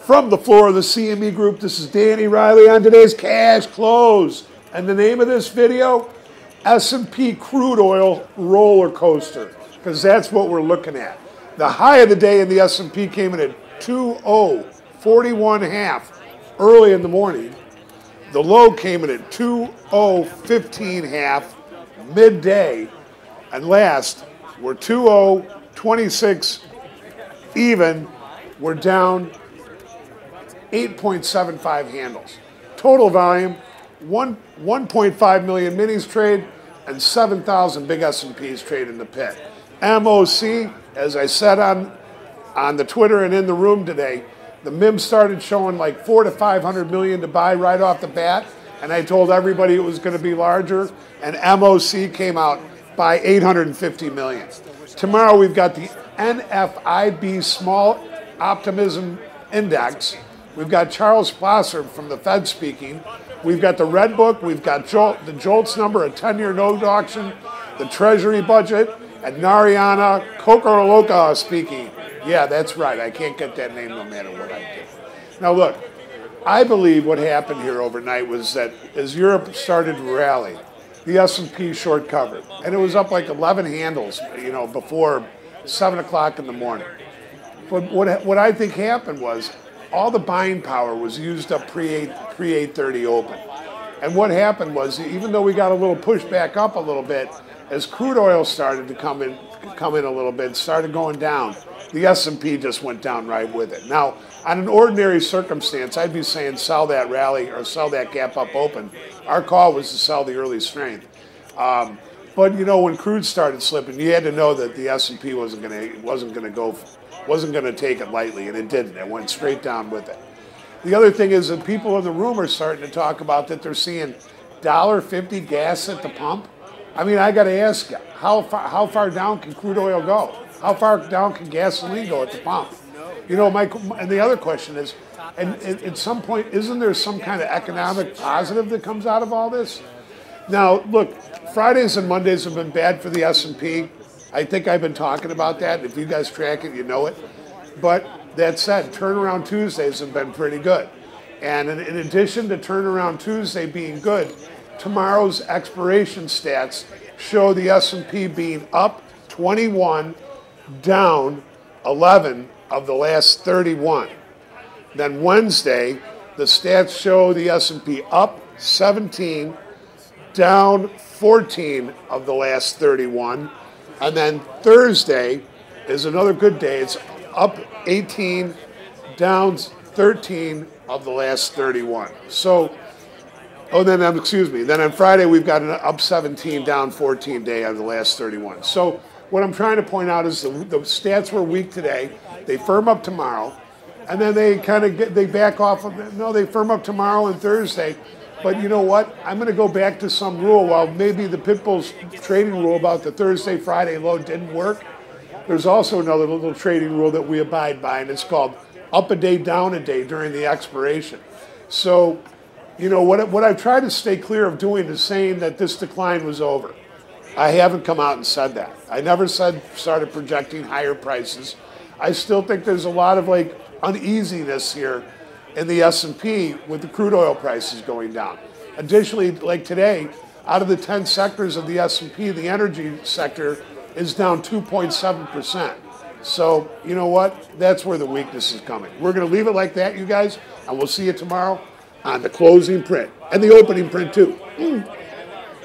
From the floor of the CME Group, this is Danny Riley on today's Cash Close. And the name of this video, S&P Crude Oil Roller Coaster, because that's what we're looking at. The high of the day in the S&P came in at 2,041.5 early in the morning. The low came in at 2,015.5 midday. And last, we're 2,026 even. We're down 8.75 handles. Total volume, 1.5 million minis trade and 7,000 big S&Ps trade in the pit. MOC, as I said on the Twitter and in the room today, the MIM started showing like 400 to 500 million to buy right off the bat, and I told everybody it was going to be larger, and MOC came out by 850 million. Tomorrow we've got the NFIB Small Optimism Index. We've got Charles Plosser from the Fed speaking. We've got the Redbook. We've got the JOLTS number, a 10-year note auction, the Treasury Budget, and Narayana Kocherlakota speaking. Yeah, that's right. I can't get that name no matter what I do. Now look, I believe what happened here overnight was that as Europe started to rally, the S&P short covered, and it was up like 11 handles, before 7 o'clock in the morning. But what I think happened was all the buying power was used up pre-8:30 open. And what happened was, even though we got a little push back up a little bit, as crude oil started to come in a little bit, started going down, the S&P just went down right with it. Now, on an ordinary circumstance, I'd be saying sell that rally or sell that gap up open. Our call was to sell the early strength. But when crude started slipping, you had to know that the S&P wasn't going to take it lightly, and it didn't. It went straight down with it. The other thing is that people in the room are starting to talk about that they're seeing $1.50 gas at the pump. I mean, I got to ask you, how far down can crude oil go? How far down can gasoline go at the pump? And the other question is, and at some point, isn't there some kind of economic positive that comes out of all this? Now, look, Fridays and Mondays have been bad for the S&P. I think I've been talking about that. If you guys track it, you know it. But that said, turnaround Tuesdays have been pretty good. And in addition to turnaround Tuesday being good, tomorrow's expiration stats show the S&P being up 21, down 11 of the last 31. Then Wednesday, the stats show the S&P up 17, down 14 of the last 31. And then Thursday is another good day. It's up 18, down 13 of the last 31. So, then on Friday we've got an up 17, down 14 day of the last 31. So what I'm trying to point out is the stats were weak today. They firm up tomorrow, and then they they back off of it. No, they firm up tomorrow and Thursday. But you know what? I'm going to go back to some rule. While maybe the Pitbull's trading rule about the Thursday, Friday low didn't work, there's also another little trading rule that we abide by, and it's called up a day, down a day during the expiration. So, what I've tried to stay clear of doing is saying that this decline was over. I haven't come out and said that. I never started projecting higher prices. I still think there's a lot of uneasiness here in the S&P with the crude oil prices going down. Additionally, like today, out of the 10 sectors of the S&P, the energy sector is down 2.7%. So, you know what? That's where the weakness is coming. We're going to leave it like that, you guys, and we'll see you tomorrow on the closing print and the opening print, too.